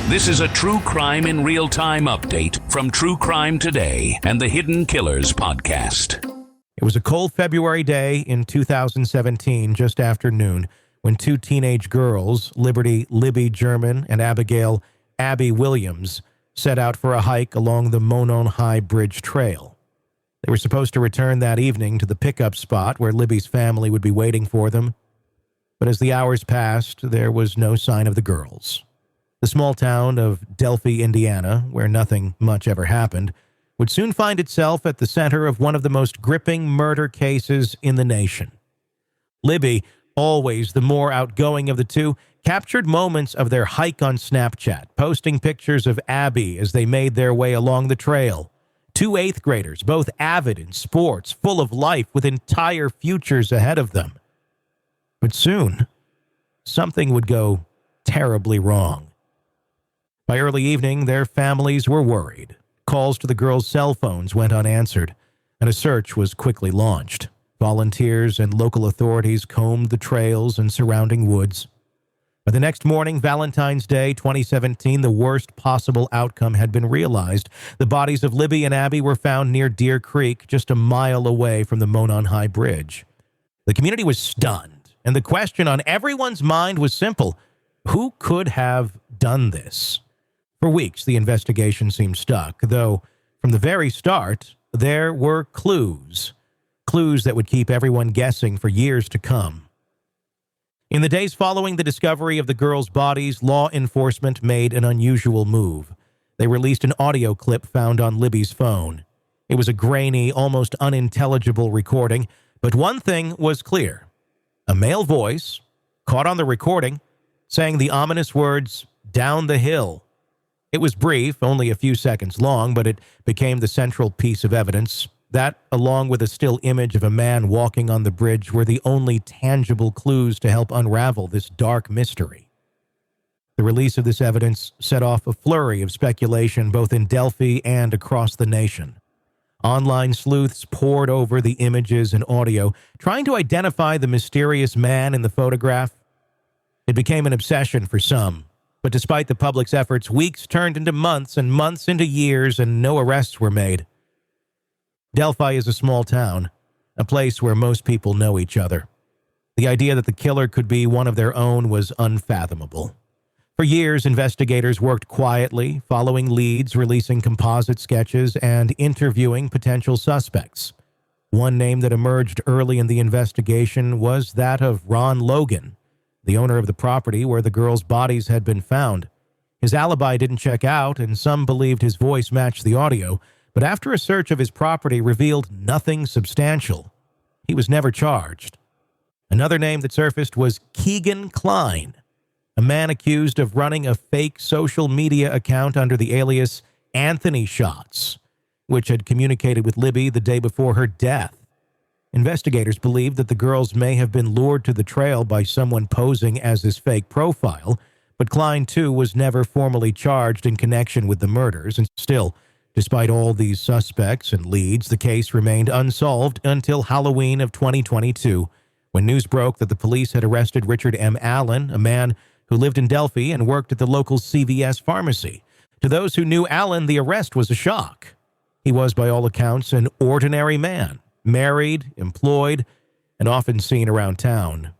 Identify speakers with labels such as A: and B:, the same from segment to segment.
A: This is a True Crime in Real Time update from True Crime Today and the Hidden Killers podcast.
B: It was a cold February day in 2017, just after noon, when two teenage girls, Libby German and Abigail Abby Williams, set out for a hike along the Monon High Bridge Trail. They were supposed to return that evening to the pickup spot where Libby's family would be waiting for them. But as the hours passed, there was no sign of the girls. The small town of Delphi, Indiana, where nothing much ever happened, would soon find itself at the center of one of the most gripping murder cases in the nation. Libby, always the more outgoing of the two, captured moments of their hike on Snapchat, posting pictures of Abby as they made their way along the trail. Two eighth graders, both avid in sports, full of life, with entire futures ahead of them. But soon, something would go terribly wrong. By early evening, their families were worried. Calls to the girls' cell phones went unanswered, and a search was quickly launched. Volunteers and local authorities combed the trails and surrounding woods. By the next morning, Valentine's Day 2017, the worst possible outcome had been realized. The bodies of Libby and Abby were found near Deer Creek, just a mile away from the Monon High Bridge. The community was stunned, and the question on everyone's mind was simple: who could have done this? For weeks, the investigation seemed stuck, though from the very start, there were clues that would keep everyone guessing for years to come. In the days following the discovery of the girls' bodies, law enforcement made an unusual move. They released an audio clip found on Libby's phone. It was a grainy, almost unintelligible recording, but one thing was clear. A male voice, caught on the recording, sang the ominous words, "Down the hill." It was brief, only a few seconds long, but it became the central piece of evidence. That, along with a still image of a man walking on the bridge, were the only tangible clues to help unravel this dark mystery. The release of this evidence set off a flurry of speculation both in Delphi and across the nation. Online sleuths pored over the images and audio, trying to identify the mysterious man in the photograph. It became an obsession for some. But despite the public's efforts, weeks turned into months and months into years, and no arrests were made. Delphi is a small town, a place where most people know each other. The idea that the killer could be one of their own was unfathomable. For years, investigators worked quietly, following leads, releasing composite sketches, and interviewing potential suspects. One name that emerged early in the investigation was that of Ron Logan, the owner of the property where the girls' bodies had been found. His alibi didn't check out, and some believed his voice matched the audio, but after a search of his property revealed nothing substantial. He was never charged. Another name that surfaced was Keegan Klein, a man accused of running a fake social media account under the alias Anthony Shots, which had communicated with Libby the day before her death. Investigators believed that the girls may have been lured to the trail by someone posing as his fake profile, but Klein, too, was never formally charged in connection with the murders, and still, despite all these suspects and leads, the case remained unsolved until Halloween of 2022, when news broke that the police had arrested Richard M. Allen, a man who lived in Delphi and worked at the local CVS pharmacy. To those who knew Allen, the arrest was a shock. He was, by all accounts, an ordinary man, married, employed, and often seen around town.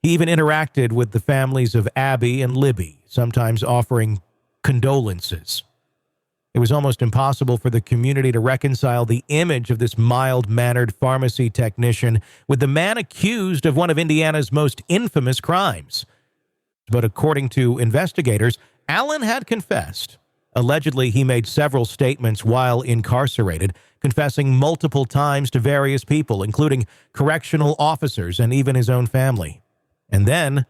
B: He even interacted with the families of Abby and Libby, sometimes offering condolences. It was almost impossible for the community to reconcile the image of this mild-mannered pharmacy technician with the man accused of one of Indiana's most infamous crimes. But according to investigators, Allen had confessed. Allegedly, he made several statements while incarcerated, confessing multiple times to various people, including correctional officers and even his own family. And then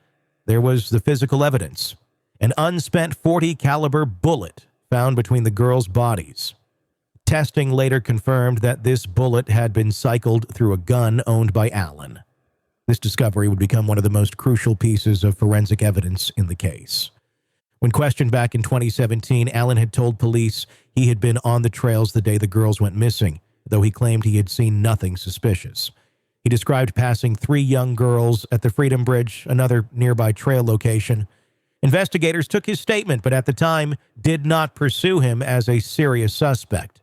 B: there was the physical evidence, an unspent .40 caliber bullet found between the girls' bodies. Testing later confirmed that this bullet had been cycled through a gun owned by Allen. This discovery would become one of the most crucial pieces of forensic evidence in the case. When questioned back in 2017, Allen had told police he had been on the trails the day the girls went missing, though he claimed he had seen nothing suspicious. He described passing 3 young girls at the Freedom Bridge, another nearby trail location. Investigators took his statement, but at the time did not pursue him as a serious suspect.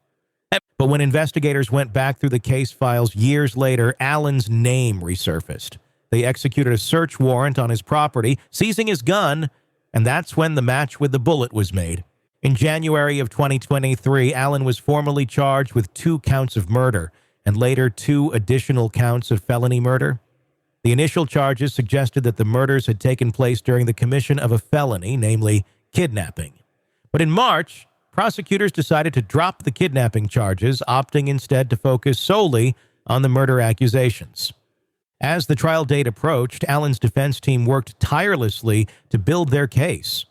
B: But when investigators went back through the case files years later, Allen's name resurfaced. They executed a search warrant on his property, seizing his gun, and that's when the match with the bullet was made. In January of 2023, Allen was formally charged with 2 counts of murder and later 2 additional counts of felony murder. The initial charges suggested that the murders had taken place during the commission of a felony, namely kidnapping. But in March, prosecutors decided to drop the kidnapping charges, opting instead to focus solely on the murder accusations. As the trial date approached, Allen's defense team worked tirelessly to build their case.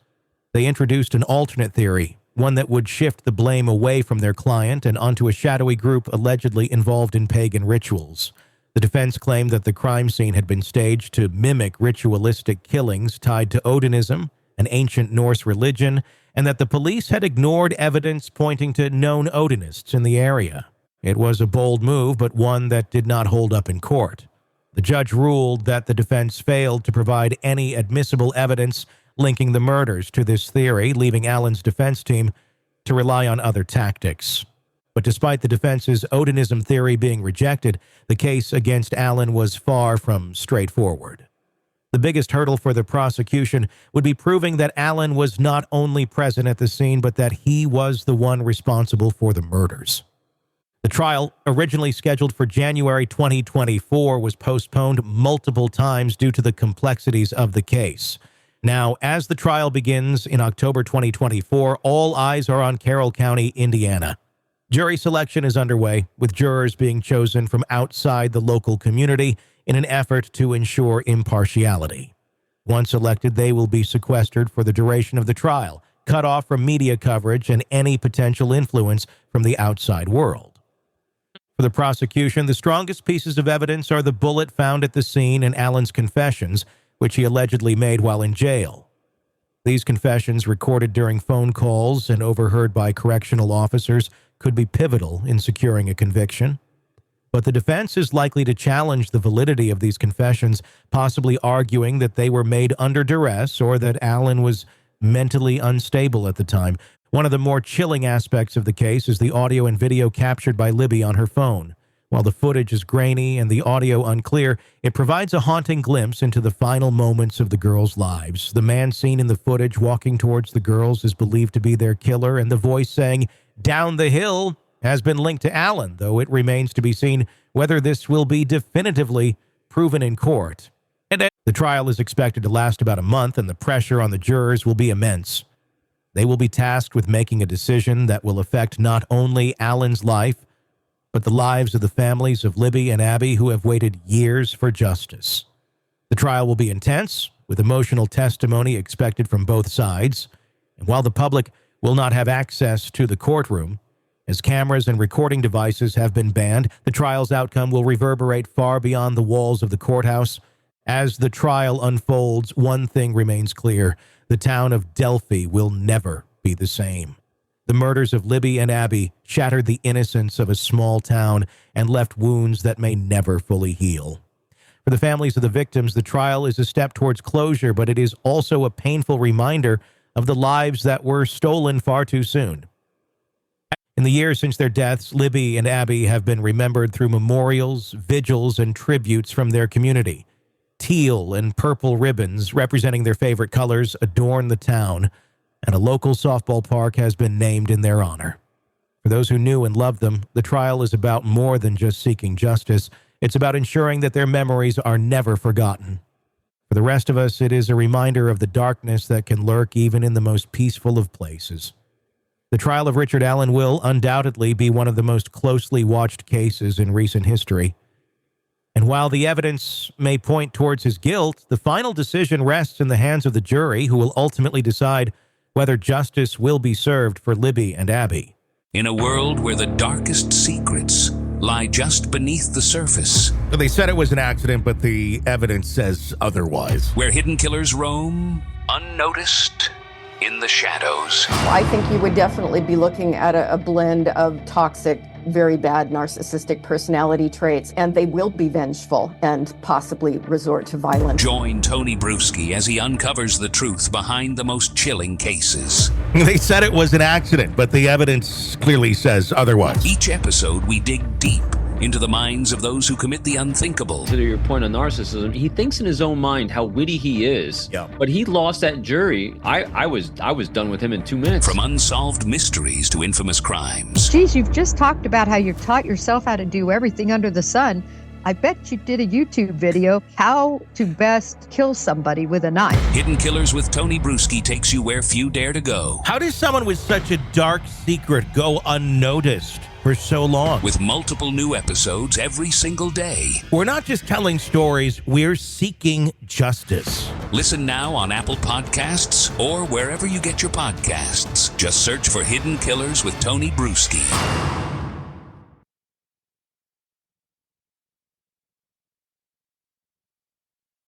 B: They introduced an alternate theory, one that would shift the blame away from their client and onto a shadowy group allegedly involved in pagan rituals. The defense claimed that the crime scene had been staged to mimic ritualistic killings tied to Odinism, an ancient Norse religion, and that the police had ignored evidence pointing to known Odinists in the area. It was a bold move, but one that did not hold up in court. The judge ruled that the defense failed to provide any admissible evidence linking the murders to this theory, leaving Allen's defense team to rely on other tactics. But despite the defense's Odinism theory being rejected, the case against Allen was far from straightforward. The biggest hurdle for the prosecution would be proving that Allen was not only present at the scene, but that he was the one responsible for the murders. The trial, originally scheduled for January 2024, was postponed multiple times due to the complexities of the case. Now, as the trial begins in October 2024, all eyes are on Carroll County, Indiana. Jury selection is underway, with jurors being chosen from outside the local community in an effort to ensure impartiality. Once elected, they will be sequestered for the duration of the trial, cut off from media coverage and any potential influence from the outside world. For the prosecution, the strongest pieces of evidence are the bullet found at the scene and Allen's confessions, which he allegedly made while in jail. These confessions, recorded during phone calls and overheard by correctional officers, could be pivotal in securing a conviction. But the defense is likely to challenge the validity of these confessions, possibly arguing that they were made under duress or that Allen was mentally unstable at the time. One of the more chilling aspects of the case is the audio and video captured by Libby on her phone. While the footage is grainy and the audio unclear, it provides a haunting glimpse into the final moments of the girls' lives. The man seen in the footage walking towards the girls is believed to be their killer, and the voice saying, "Down the hill," has been linked to Allen, though it remains to be seen whether this will be definitively proven in court. The trial is expected to last about a month, and the pressure on the jurors will be immense. They will be tasked with making a decision that will affect not only Allen's life, but the lives of the families of Libby and Abby who have waited years for justice. The trial will be intense, with emotional testimony expected from both sides, and while the public will not have access to the courtroom, as cameras and recording devices have been banned, the trial's outcome will reverberate far beyond the walls of the courthouse. As the trial unfolds, one thing remains clear: the town of Delphi will never be the same. The murders of Libby and Abby shattered the innocence of a small town and left wounds that may never fully heal. For the families of the victims, the trial is a step towards closure, but it is also a painful reminder of the lives that were stolen far too soon. In the years since their deaths, Libby and Abby have been remembered through memorials, vigils, and tributes from their community. Teal and purple ribbons representing their favorite colors adorn the town, and a local softball park has been named in their honor. For those who knew and loved them, the trial is about more than just seeking justice. It's about ensuring that their memories are never forgotten. For the rest of us, it is a reminder of the darkness that can lurk even in the most peaceful of places. The trial of Richard Allen will undoubtedly be one of the most closely watched cases in recent history. And while the evidence may point towards his guilt, the final decision rests in the hands of the jury, who will ultimately decide whether justice will be served for Libby and Abby.
A: In a world where the darkest secrets lie just beneath the surface,
B: They said it was an accident, but the evidence says otherwise.
A: where hidden killers roam unnoticed, in the shadows.
C: I think you would definitely be looking at a blend of toxic, very bad narcissistic personality traits, and they will be vengeful and possibly resort to violence.
A: Join Tony Bruschi as he uncovers the truth behind the most chilling cases.
B: They said it was an accident, but the evidence clearly says otherwise.
A: Each episode, we dig deep into the minds of those who commit the unthinkable.
D: To your point on narcissism, he thinks in his own mind how witty he is.
B: Yeah.
D: But he lost that jury. I was done with him in 2 minutes.
A: From unsolved mysteries to infamous crimes.
E: Geez, you've just talked about how you've taught yourself how to do everything under the sun. I bet you did a YouTube video, how to best kill somebody with a knife.
A: Hidden Killers with Tony Bruschi takes you where few dare to go.
B: How does someone with such a dark secret go unnoticed for so long?
A: With multiple new episodes every single day.
B: We're not just telling stories, we're seeking justice.
A: Listen now on Apple Podcasts or wherever you get your podcasts. Just search for Hidden Killers with Tony Bruschi.